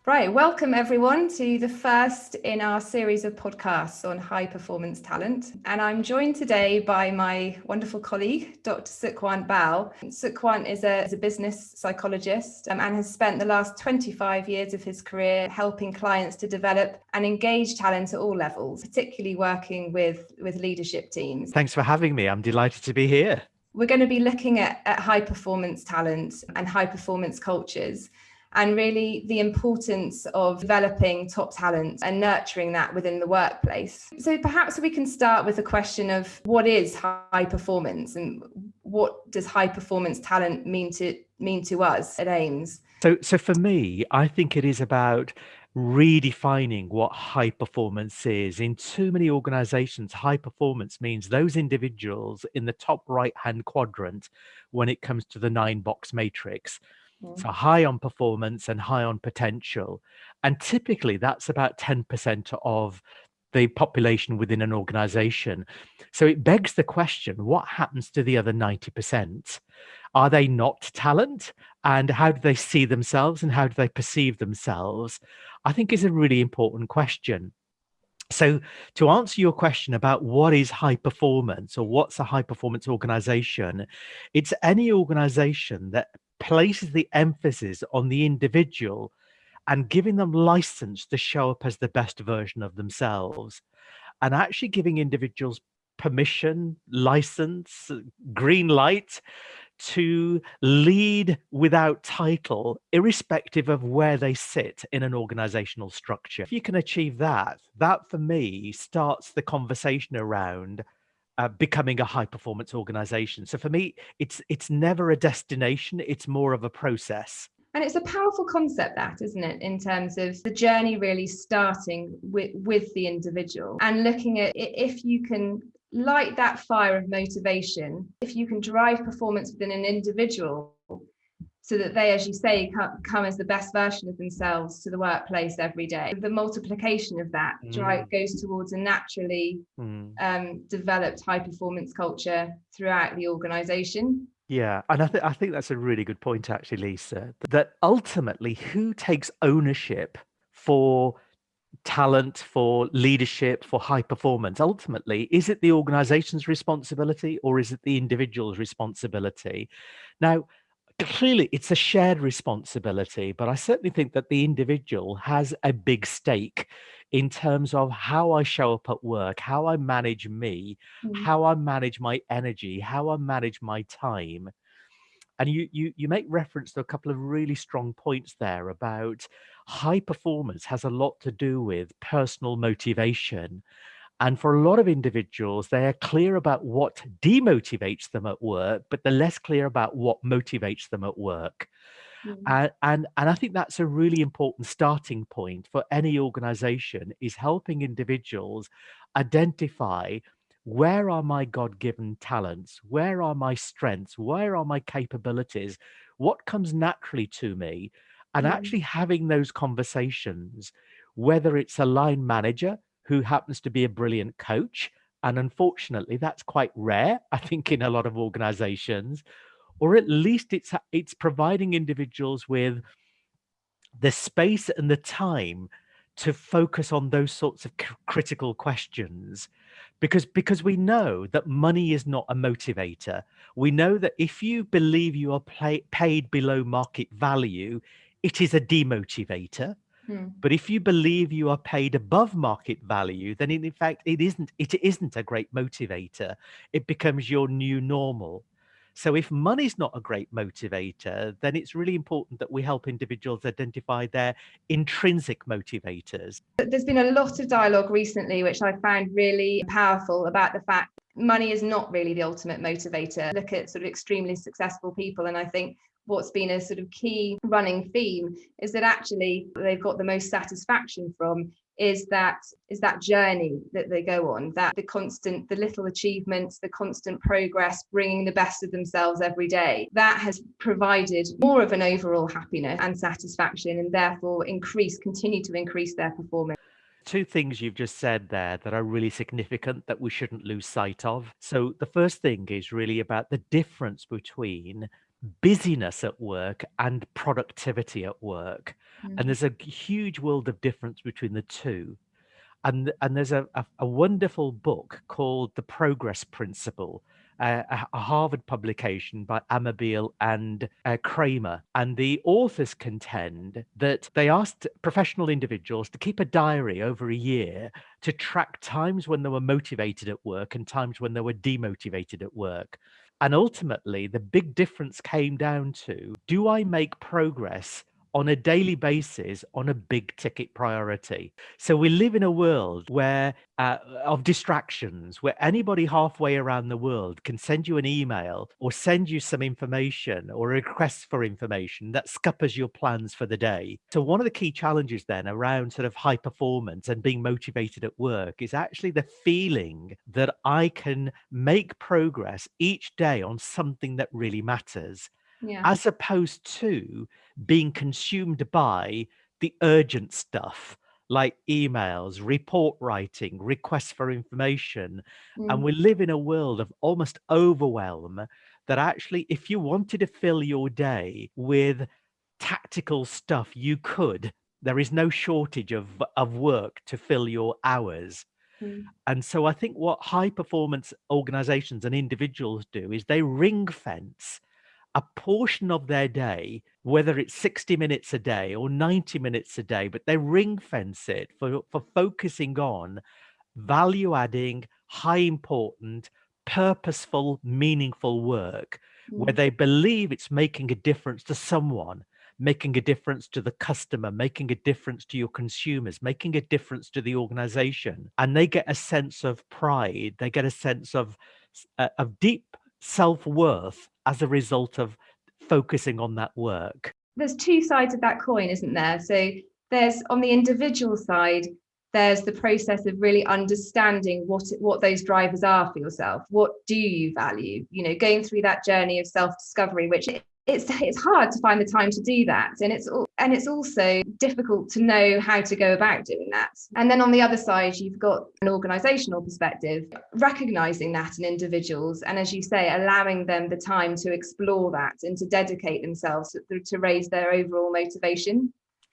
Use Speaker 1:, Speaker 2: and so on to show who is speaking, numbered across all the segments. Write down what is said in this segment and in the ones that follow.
Speaker 1: Right, welcome everyone to the first in our series of podcasts on high performance talent. And I'm joined today by my wonderful colleague, Dr Sukhwant Bal. Sukhwant is a business psychologist and has spent the last 25 years of his career helping clients to develop and engage talent at all levels, particularly working with leadership teams.
Speaker 2: Thanks for having me. I'm delighted to be here.
Speaker 1: We're going to be looking at high performance talent and high performance cultures, and really the importance of developing top talent and nurturing that within the workplace. So perhaps we can start with the question of what is high performance and what does high performance talent mean to us at Ames?
Speaker 2: So for me, I think it is about redefining what high performance is. In too many organizations, high performance means those individuals in the top right-hand quadrant when it comes to the 9-box matrix. So high on performance and high on potential. And typically that's about 10% of the population within an organization. So it begs the question, what happens to the other 90%? Are they not talent? And how do they see themselves and how do they perceive themselves? I think is a really important question. So to answer your question about what is high performance or what's a high performance organization, it's any organization that places the emphasis on the individual and giving them license to show up as the best version of themselves, and actually giving individuals permission, license, green light to lead without title, irrespective of where they sit in an organizational structure. If you can achieve that, that for me starts the conversation around becoming a high performance organization. So for me, it's never a destination, it's more of a process.
Speaker 1: And it's a powerful concept, that, isn't it, in terms of the journey really starting with the individual and looking at if you can light that fire of motivation, if you can drive performance within an individual so that they, as you say, come as the best version of themselves to the workplace every day. The multiplication of that goes towards a naturally developed high performance culture throughout the organization.
Speaker 2: Yeah, and I think that's a really good point, actually, Lisa, that ultimately who takes ownership for talent, for leadership, for high performance? Ultimately, is it the organization's responsibility or is it the individual's responsibility? Now, clearly, it's a shared responsibility, but I certainly think that the individual has a big stake in terms of how I show up at work, how I manage me, how I manage my energy, how I manage my time. And you make reference to a couple of really strong points there about high performance has a lot to do with personal motivation. And for a lot of individuals, they are clear about what demotivates them at work, but they're less clear about what motivates them at work. And I think that's a really important starting point for any organization, is helping individuals identify where are my God-given talents, where are my strengths, where are my capabilities, what comes naturally to me, and actually having those conversations, whether it's a line manager who happens to be a brilliant coach, and unfortunately that's quite rare, I think, in a lot of organizations, or at least it's providing individuals with the space and the time to focus on those sorts of critical questions, because we know that money is not a motivator. We know that if you believe you are paid below market value, it is a demotivator. But if you believe you are paid above market value, then in fact it isn't a great motivator. It becomes your new normal. So if money's not a great motivator, then it's really important that we help individuals identify their intrinsic motivators.
Speaker 1: There's been a lot of dialogue recently, which I found really powerful, about the fact money is not really the ultimate motivator. Look at sort of extremely successful people, and I think what's been a sort of key running theme is that actually they've got the most satisfaction from is that journey that they go on, that the little achievements, the constant progress, bringing the best of themselves every day, that has provided more of an overall happiness and satisfaction, and therefore continue to increase their performance.
Speaker 2: Two things you've just said there that are really significant that we shouldn't lose sight of. So the first thing is really about the difference between busyness at work and productivity at work. And
Speaker 1: Mm.
Speaker 2: there's a huge world of difference between the two. And there's a wonderful book called The Progress Principle, a Harvard publication by Amabile and Kramer. And the authors contend that they asked professional individuals to keep a diary over a year to track times when they were motivated at work and times when they were demotivated at work. And ultimately, the big difference came down to, do I make progress on a daily basis on a big ticket priority? So we live in a world where of distractions, where anybody halfway around the world can send you an email or send you some information or a request for information that scuppers your plans for the day. So one of the key challenges then around sort of high performance and being motivated at work is actually the feeling that I can make progress each day on something that really matters,
Speaker 1: Yeah.
Speaker 2: as opposed to being consumed by the urgent stuff like emails, report writing, requests for information. And
Speaker 1: Mm.
Speaker 2: we live in a world of almost overwhelm that actually, if you wanted to fill your day with tactical stuff, you could. There is no shortage of work to fill your hours.
Speaker 1: Mm.
Speaker 2: And so I think what high performance organizations and individuals do is they ring fence a portion of their day, whether it's 60 minutes a day or 90 minutes a day, but they ring fence it for focusing on value adding, high important, purposeful, meaningful work where
Speaker 1: Mm.
Speaker 2: they believe it's making a difference to someone, making a difference to the customer, making a difference to your consumers, making a difference to the organization. And they get a sense of pride, they get a sense of deep self-worth as a result of focusing on that work.
Speaker 1: There's two sides of that coin, isn't there? So there's, on the individual side, there's the process of really understanding what those drivers are for yourself. What do you value? You know, going through that journey of self-discovery, which it's hard to find the time to do that, and it's also difficult to know how to go about doing that. And then on the other side, you've got an organizational perspective, recognizing that in individuals, and as you say, allowing them the time to explore that and to dedicate themselves to raise their overall motivation.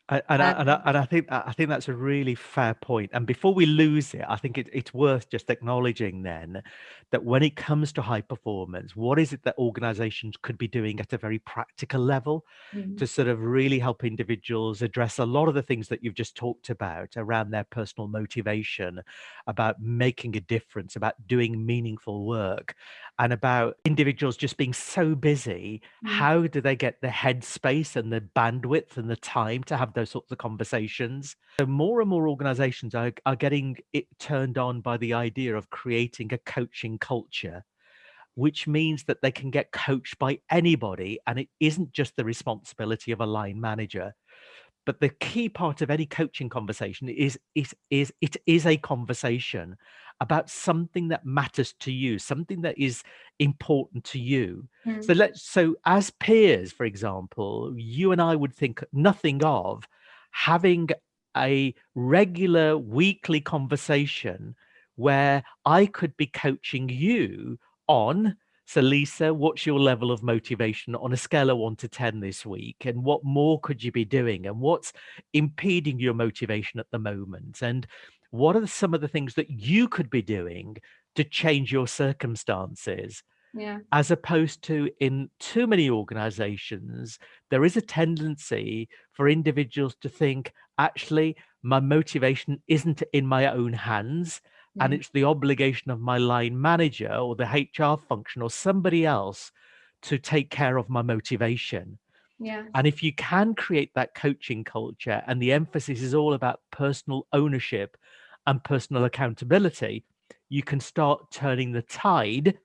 Speaker 2: And I think that's a really fair point. And before we lose it, I think it's worth just acknowledging then that when it comes to high performance, what is it that organizations could be doing at a very practical level
Speaker 1: Mm.
Speaker 2: to sort of really help individuals address a lot of the things that you've just talked about around their personal motivation, about making a difference, about doing meaningful work, and about individuals just being so busy.
Speaker 1: Mm.
Speaker 2: How do they get the headspace and the bandwidth and the time to have those sorts of conversations? So more and more organizations are getting it turned on by the idea of creating a coaching culture, which means that they can get coached by anybody, and it isn't just the responsibility of a line manager. But the key part of any coaching conversation is it is a conversation about something that matters to you, something that is important to you.
Speaker 1: Mm.
Speaker 2: So as peers, for example, you and I would think nothing of having a regular weekly conversation where I could be coaching you on, so Lisa, what's your level of motivation on a scale of 1 to 10 this week? And what more could you be doing? And what's impeding your motivation at the moment? And what are some of the things that you could be doing to change your circumstances?
Speaker 1: Yeah.
Speaker 2: As opposed to, in too many organizations, there is a tendency for individuals to think, actually, my motivation isn't in my own hands, and
Speaker 1: Mm.
Speaker 2: it's the obligation of my line manager or the HR function or somebody else to take care of my motivation.
Speaker 1: Yeah.
Speaker 2: And if you can create that coaching culture and the emphasis is all about personal ownership and personal accountability, you can start turning the tide,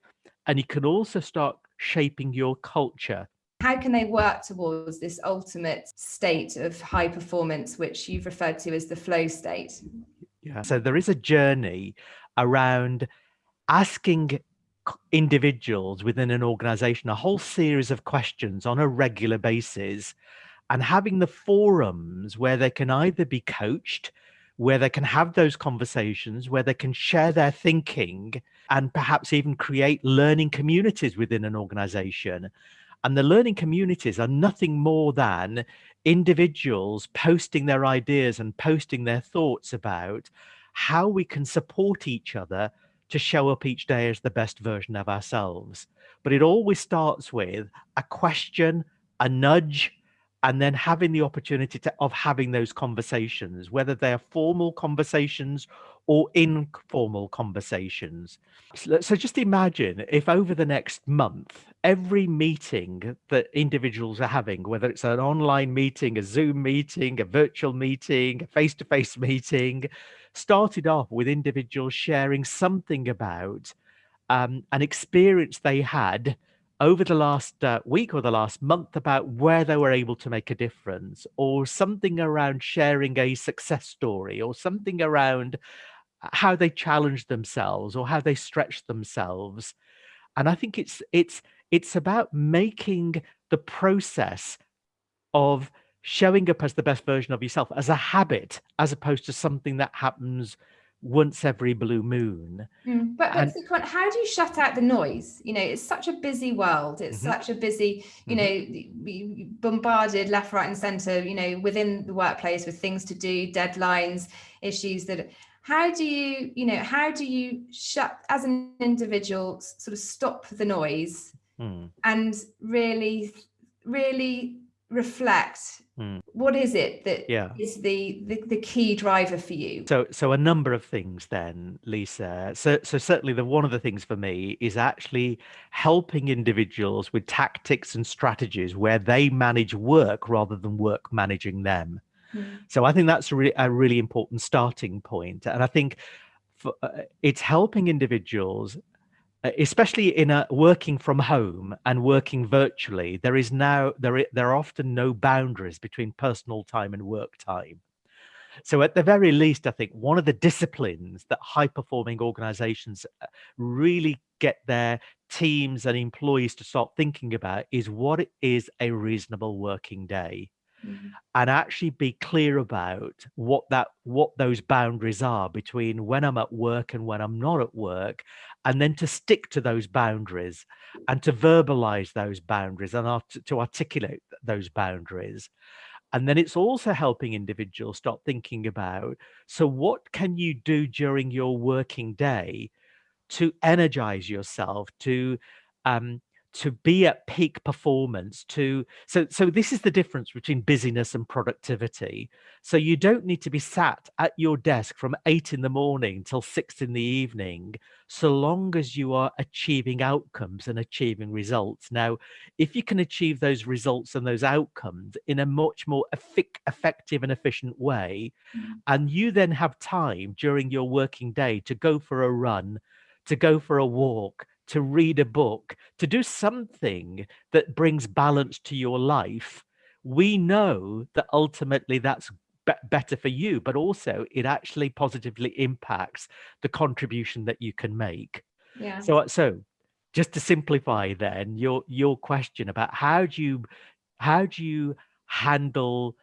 Speaker 2: and you can also start shaping your culture.
Speaker 1: How can they work towards this ultimate state of high performance, which you've referred to as the flow state?
Speaker 2: Yeah. So there is a journey around asking individuals within an organization a whole series of questions on a regular basis, and having the forums where they can either be coached, where they can have those conversations, where they can share their thinking, and perhaps even create learning communities within an organization. And the learning communities are nothing more than individuals posting their ideas and posting their thoughts about how we can support each other to show up each day as the best version of ourselves. But it always starts with a question, a nudge, and then having the opportunity of having those conversations, whether they are formal conversations or informal conversations. So just imagine if over the next month, every meeting that individuals are having, whether it's an online meeting, a Zoom meeting, a virtual meeting, a face-to-face meeting, started off with individuals sharing something about an experience they had over the last week or the last month about where they were able to make a difference, or something around sharing a success story, or something around how they challenged themselves or how they stretched themselves. And I think it's about making the process of showing up as the best version of yourself as a habit, as opposed to something that happens once every blue moon.
Speaker 1: But
Speaker 2: And
Speaker 1: Sukhwant, how do you shut out the noise? It's such a busy world. It's such a busy, we bombarded left, right, and centre, within the workplace with things to do, deadlines, issues that. How do you shut, as an individual, sort of stop the noise and really reflect? What is it that is the key driver for you?
Speaker 2: So a number of things then, Lisa. So certainly one of the things for me is actually helping individuals with tactics and strategies where they manage work rather than work managing them. So I think that's a really important starting point. And I think it's helping individuals, especially in working from home and working virtually. There are often no boundaries between personal time and work time. So at the very least, I think one of the disciplines that high-performing organizations really get their teams and employees to start thinking about is what is a reasonable working day. And actually be clear about what those boundaries are between when I'm at work and when I'm not at work, and then to stick to those boundaries and to verbalize those boundaries and to articulate those boundaries. And then it's also helping individuals start thinking about, so what can you do during your working day to energize yourself, to be at peak performance, so this is the difference between busyness and productivity. So you don't need to be sat at your desk from 8 in the morning till 6 in the evening, so long as you are achieving outcomes and achieving results. Now, if you can achieve those results and those outcomes in a much more effective and efficient way, and you then have time during your working day to go for a run, to go for a walk, to read a book, to do something that brings balance to your life, we know that ultimately that's better for you, but also it actually positively impacts the contribution that you can make. So just to simplify then your question about how do you handle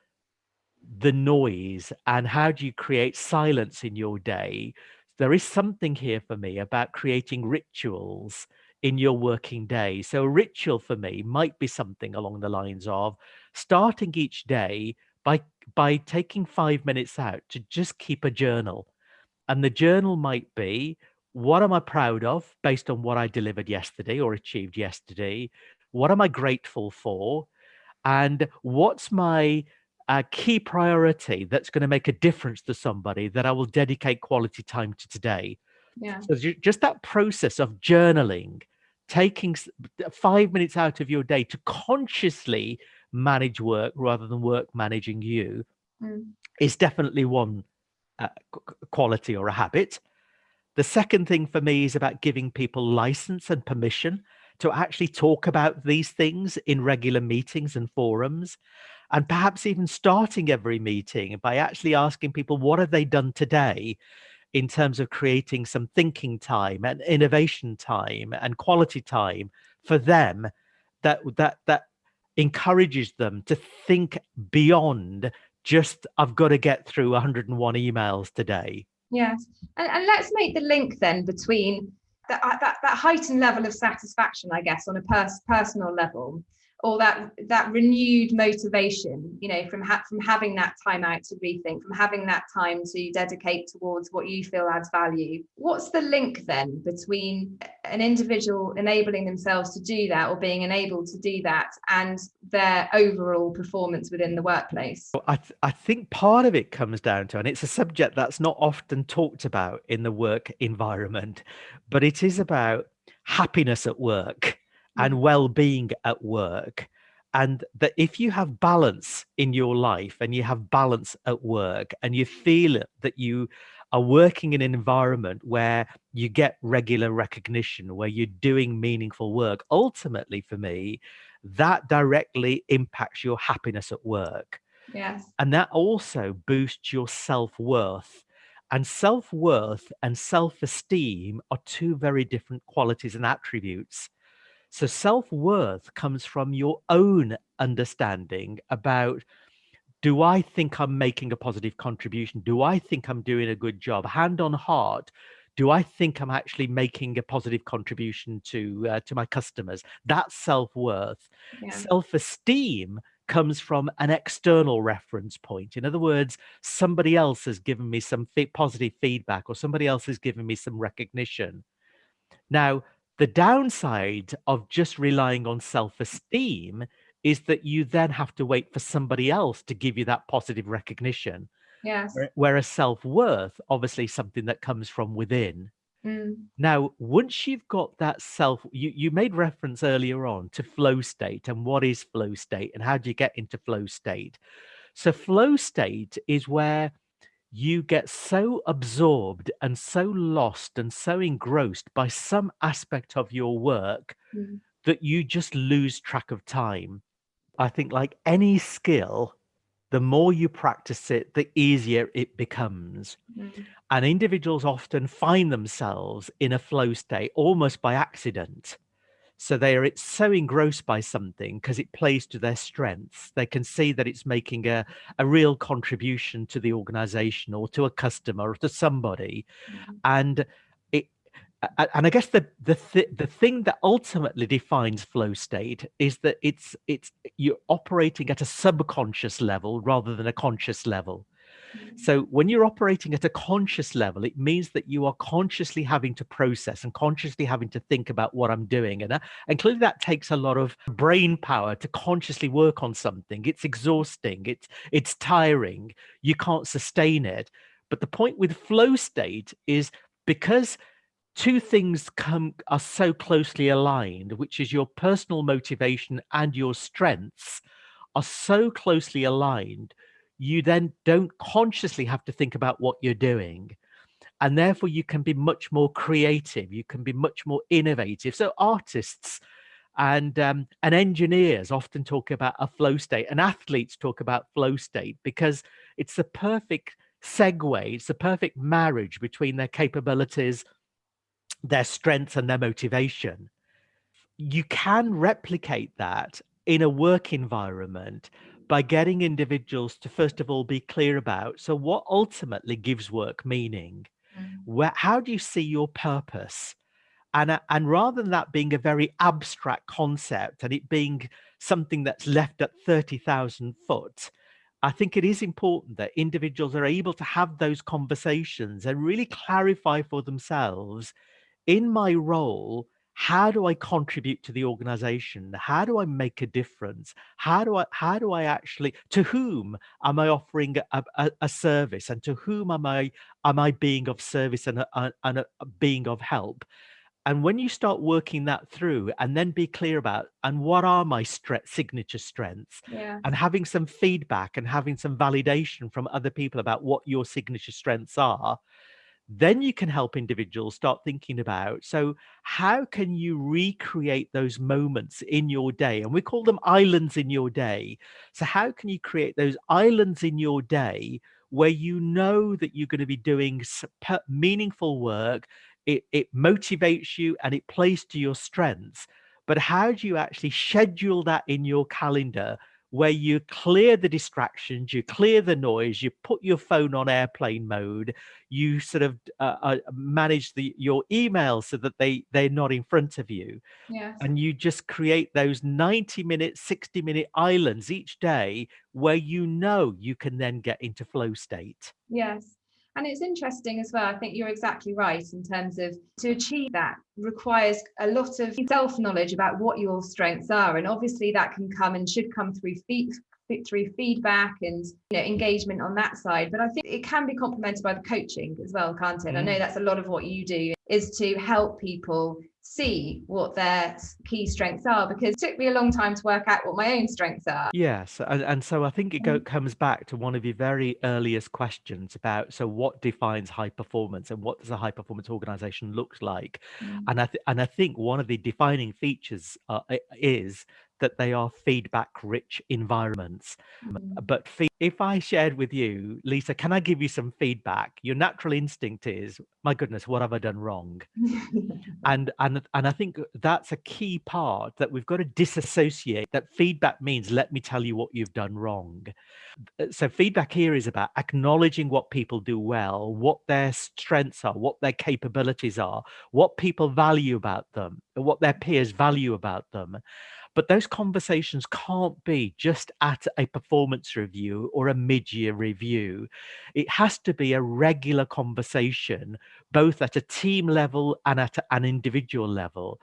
Speaker 2: the noise and how do you create silence in your day, there is something here for me about creating rituals in your working day. So a ritual for me might be something along the lines of starting each day by taking 5 minutes out to just keep a journal. And the journal might be, what am I proud of based on what I delivered yesterday or achieved yesterday? What am I grateful for? And what's my key priority that's going to make a difference to somebody that I will dedicate quality time to today? So just that process of journaling, taking 5 minutes out of your day to consciously manage work rather than work managing you is definitely one quality or a habit. The second thing for me is about giving people license and permission to actually talk about these things in regular meetings and forums, and perhaps even starting every meeting by actually asking people, what have they done today in terms of creating some thinking time and innovation time and quality time for them that encourages them to think beyond just, I've got to get through 101 emails today.
Speaker 1: Yes. And let's make the link then between that heightened level of satisfaction, I guess, on a personal level, or that renewed motivation, you know, from having that time out to rethink, from having that time to dedicate towards what you feel adds value. What's the link then between an individual enabling themselves to do that, or being enabled to do that, and their overall performance within the workplace?
Speaker 2: I think part of it comes down to, and it's a subject that's not often talked about in the work environment, but it is about happiness at work and well-being at work. And that if you have balance in your life and you have balance at work and you feel that you are working in an environment where you get regular recognition, where you're doing meaningful work, ultimately for me, that directly impacts your happiness at work.
Speaker 1: Yes.
Speaker 2: And that also boosts your self-worth. And self-worth and self-esteem are two very different qualities and attributes. So self-worth comes from your own understanding about, do I think I'm making a positive contribution? Do I think I'm doing a good job? Hand on heart, do I think I'm actually making a positive contribution to my customers? That's self-worth.
Speaker 1: Yeah.
Speaker 2: Self-esteem comes from an external reference point. In other words, somebody else has given me some positive feedback, or somebody else has given me some recognition. Now, the downside of just relying on self-esteem is that you then have to wait for somebody else to give you that positive recognition.
Speaker 1: Yes.
Speaker 2: Whereas self-worth, obviously something that comes from within. Now, once you've got that you made reference earlier on to flow state, and what is flow state and how do you get into flow state? So flow state is where you get so absorbed and so lost and so engrossed by some aspect of your work that you just lose track of time. I think, like any skill, the more you practice it, the easier it becomes. And individuals often find themselves in a flow state almost by accident. So it's so engrossed by something because it plays to their strengths. They can see that it's making a real contribution to the organization or to a customer or to somebody. And I guess the thing that ultimately defines flow state is that it's you're operating at a subconscious level rather than a conscious level. So when you're operating at a conscious level, it means that you are consciously having to process and consciously having to think about what I'm doing. And clearly that takes a lot of brain power to consciously work on something. It's exhausting. It's tiring. You can't sustain it. But the point with flow state is, because two things are so closely aligned, which is your personal motivation and your strengths are so closely aligned, you then don't consciously have to think about what you're doing. And therefore you can be much more creative. You can be much more innovative. So artists and engineers often talk about a flow state, and athletes talk about flow state, because it's the perfect segue. It's the perfect marriage between their capabilities, their strengths, and their motivation. You can replicate that in a work environment by getting individuals to, first of all, be clear about, so what ultimately gives work meaning? How do you see your purpose? And rather than that being a very abstract concept and it being something that's left at 30,000 foot, I think it is important that individuals are able to have those conversations and really clarify for themselves, in my role, how do I contribute to the organization? How do I make a difference? How do I actually, to whom am I offering a service, and to whom am I being of service and being of help? And when you start working that through and then be clear about, and what are my signature strengths, and having some feedback and having some validation from other people about what your signature strengths are, then you can help individuals start thinking about, so how can you recreate those moments in your day? And we call them islands in your day. So how can you create those islands in your day where you know that you're going to be doing meaningful work? It motivates you and it plays to your strengths. But how do you actually schedule that in your calendar where you clear the distractions, you clear the noise, you put your phone on airplane mode, you sort of manage your emails so that they're not in front of you,
Speaker 1: Yes.
Speaker 2: and you just create those 90-minute, 60-minute islands each day where you can then get into flow state.
Speaker 1: Yes. And it's interesting as well. I think you're exactly right in terms of, to achieve that requires a lot of self-knowledge about what your strengths are. And obviously that can come and should come through feedback and engagement on that side. But I think it can be complemented by the coaching as well, can't it? I know that's a lot of what you do, is to help people see what their key strengths are, because it took me a long time to work out what my own strengths are.
Speaker 2: Yes, and so I think it comes back to one of your very earliest questions about, so what defines high performance and what does a high performance organization look like? And I think one of the defining features is that they are feedback rich environments. But if I shared with you, Lisa, can I give you some feedback? Your natural instinct is, my goodness, what have I done wrong? And I think that's a key part, that we've got to disassociate that feedback means, let me tell you what you've done wrong. So feedback here is about acknowledging what people do well, what their strengths are, what their capabilities are, what people value about them, what their peers value about them. But those conversations can't be just at a performance review or a mid-year review. It has to be a regular conversation, both at a team level and at an individual level.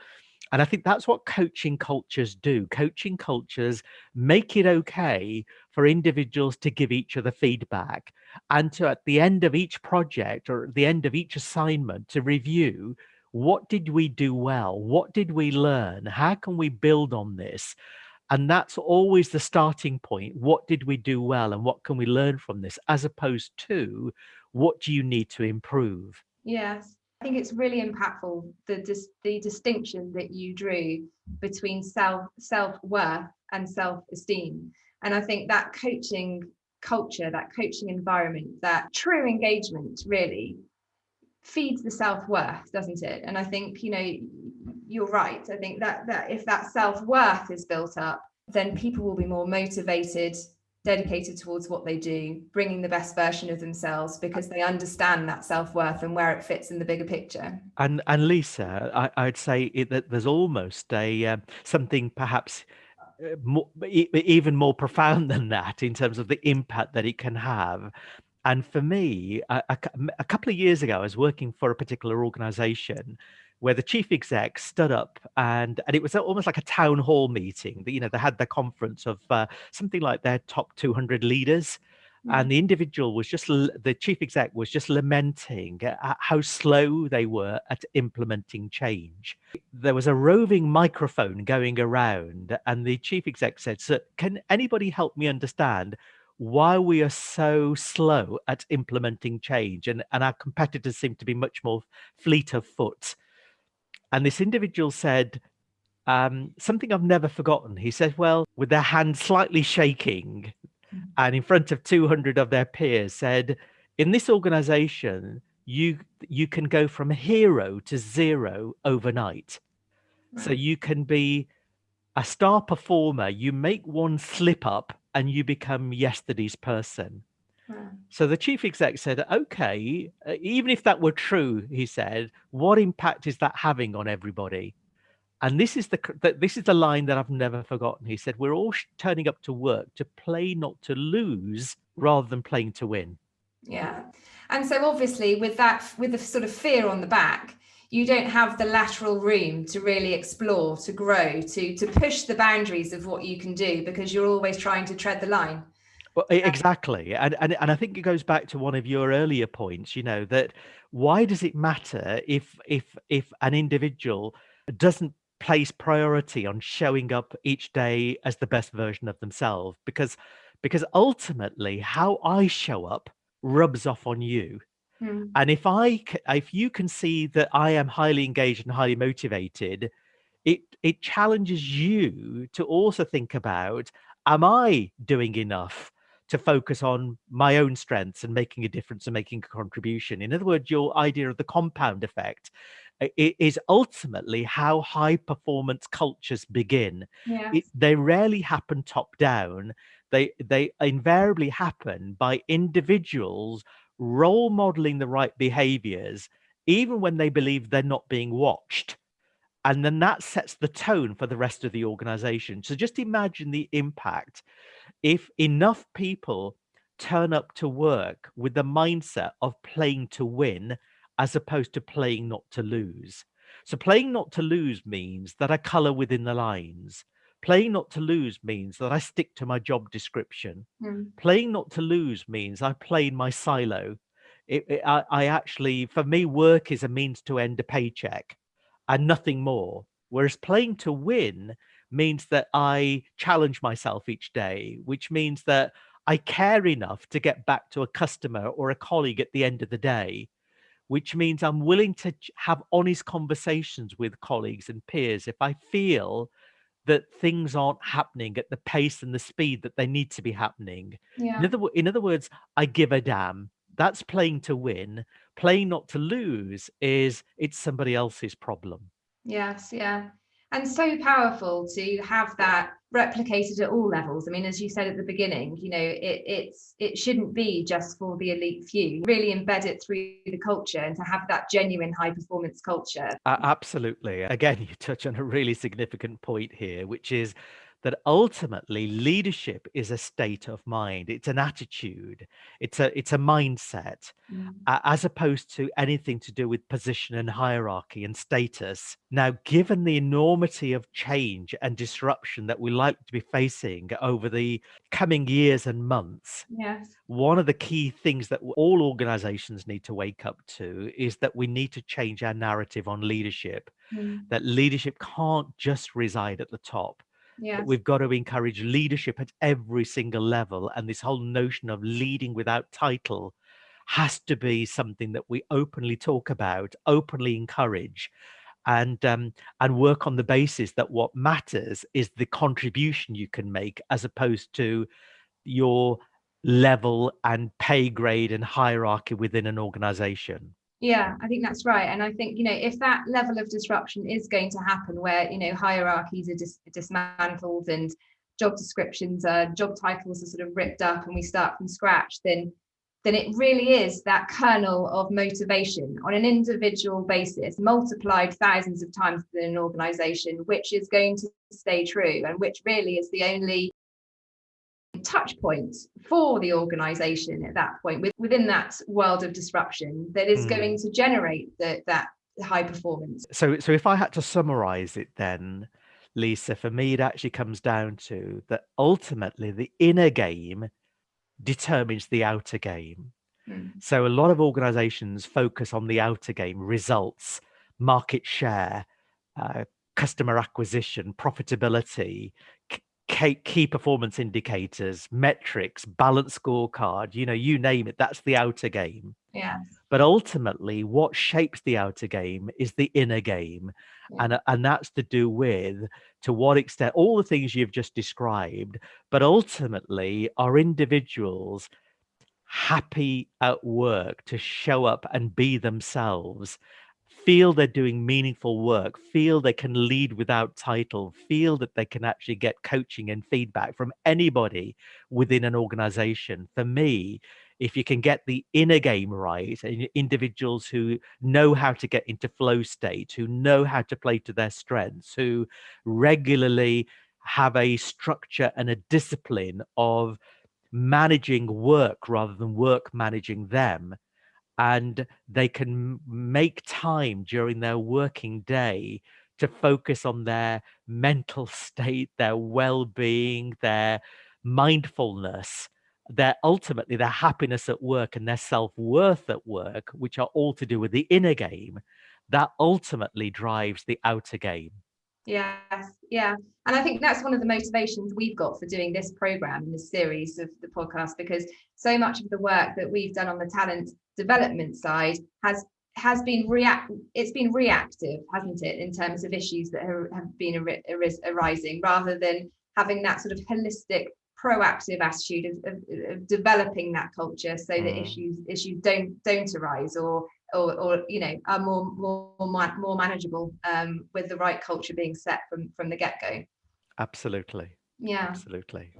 Speaker 2: And I think that's what coaching cultures do. Coaching cultures make it okay for individuals to give each other feedback, and to, at the end of each project or at the end of each assignment, to review, what did we do well? What did we learn? How can we build on this? And that's always the starting point. What did we do well and what can we learn from this, as opposed to what do you need to improve?
Speaker 1: Yes. I think it's really impactful, the distinction that you drew between self-worth and self-esteem. And I think that coaching culture, that coaching environment, that true engagement really feeds the self-worth, doesn't it? And I think, you're right. I think that if that self-worth is built up, then people will be more motivated, dedicated towards what they do, bringing the best version of themselves, because they understand that self-worth and where it fits in the bigger picture.
Speaker 2: And Lisa, I'd say that there's almost a something perhaps even more profound than that, in terms of the impact that it can have. And for me, a couple of years ago, I was working for a particular organization where the chief exec stood up, and it was almost like a town hall meeting. They had the conference of something like their top 200 leaders. And the individual was the chief exec was just lamenting at how slow they were at implementing change. There was a roving microphone going around, and the chief exec said, "So can anybody help me understand why we are so slow at implementing change? And our competitors seem to be much more fleet of foot." And this individual said, something I've never forgotten. He said, well, with their hand slightly shaking and in front of 200 of their peers, said, in this organization, you can go from hero to zero overnight. So you can be a star performer, you make one slip up and you become yesterday's person. So the chief exec said, okay, even if that were true, he said, what impact is that having on everybody? And this is the line that I've never forgotten. He said, we're all turning up to work to play, not to lose, rather than playing to win.
Speaker 1: Yeah. And so obviously with the sort of fear on the back, you don't have the lateral room to really explore, to grow, to push the boundaries of what you can do, because you're always trying to tread the line.
Speaker 2: Well, exactly. And I think it goes back to one of your earlier points, that why does it matter if an individual doesn't place priority on showing up each day as the best version of themselves? Because ultimately how I show up rubs off on you. And if you can see that I am highly engaged and highly motivated, it challenges you to also think about, am I doing enough to focus on my own strengths and making a difference and making a contribution. In other words, your idea of the compound effect is ultimately how high performance cultures begin.
Speaker 1: Yes.
Speaker 2: They rarely happen top down. They invariably happen by individuals role modeling the right behaviors, even when they believe they're not being watched. And then that sets the tone for the rest of the organization. So just imagine the impact if enough people turn up to work with the mindset of playing to win as opposed to playing not to lose. So playing not to lose means that I color within the lines. Playing not to lose means that I stick to my job description. Playing not to lose means I play in my silo. I actually, for me, work is a means to end a paycheck and nothing more. Whereas playing to win means that I challenge myself each day, which means that I care enough to get back to a customer or a colleague at the end of the day, which means I'm willing to have honest conversations with colleagues and peers if I feel that things aren't happening at the pace and the speed that they need to be happening.
Speaker 1: Yeah.
Speaker 2: In other words, I give a damn. That's playing to win. Playing not to lose is it's somebody else's problem.
Speaker 1: Yes, yeah. And so powerful to have that replicated at all levels. I mean, as you said at the beginning, it shouldn't be just for the elite few. Really embed it through the culture and to have that genuine high performance culture.
Speaker 2: Absolutely. Again, you touch on a really significant point here, which is that ultimately leadership is a state of mind. It's an attitude. It's a mindset, as opposed to anything to do with position and hierarchy and status. Now, given the enormity of change and disruption that we're likely to be facing over the coming years and months,
Speaker 1: yes,
Speaker 2: one of the key things that all organizations need to wake up to is that we need to change our narrative on leadership, that leadership can't just reside at the top.
Speaker 1: yes,
Speaker 2: That we've got to encourage leadership at every single level. And this whole notion of leading without title has to be something that we openly talk about, openly encourage, and work on the basis that what matters is the contribution you can make as opposed to your level and pay grade and hierarchy within an organization.
Speaker 1: Yeah, I think that's right. And I think, if that level of disruption is going to happen where, hierarchies are dismantled and job descriptions job titles are sort of ripped up and we start from scratch, then it really is that kernel of motivation on an individual basis, multiplied thousands of times within an organization, which is going to stay true and which really is the only touch point for the organization at that point within that world of disruption that is going to generate that high performance.
Speaker 2: So if I had to summarize it then, Lisa, for me it actually comes down to that ultimately the inner game determines the outer game. So a lot of organizations focus on the outer game: results, market share, customer acquisition, profitability, key performance indicators, metrics, balanced scorecard, you name it, that's the outer game.
Speaker 1: Yeah.
Speaker 2: But ultimately, what shapes the outer game is the inner game. Yeah. And that's to do with, to what extent, all the things you've just described, but ultimately, are individuals happy at work to show up and be themselves, feel they're doing meaningful work, feel they can lead without title, feel that they can actually get coaching and feedback from anybody within an organization. For me, if you can get the inner game right, and individuals who know how to get into flow state, who know how to play to their strengths, who regularly have a structure and a discipline of managing work rather than work managing them, and they can make time during their working day to focus on their mental state, their well-being, their mindfulness, ultimately their happiness at work and their self-worth at work, which are all to do with the inner game, that ultimately drives the outer game.
Speaker 1: Yes, yeah. And I think that's one of the motivations we've got for doing this program and this series of the podcast, because so much of the work that we've done on the talent development side has been reactive, hasn't it, in terms of issues that have been arising, rather than having that sort of holistic proactive attitude of developing that culture so that
Speaker 2: Mm.
Speaker 1: issues don't arise, or are more manageable with the right culture being set from the get-go.
Speaker 2: Absolutely.
Speaker 1: Yeah.
Speaker 2: Absolutely.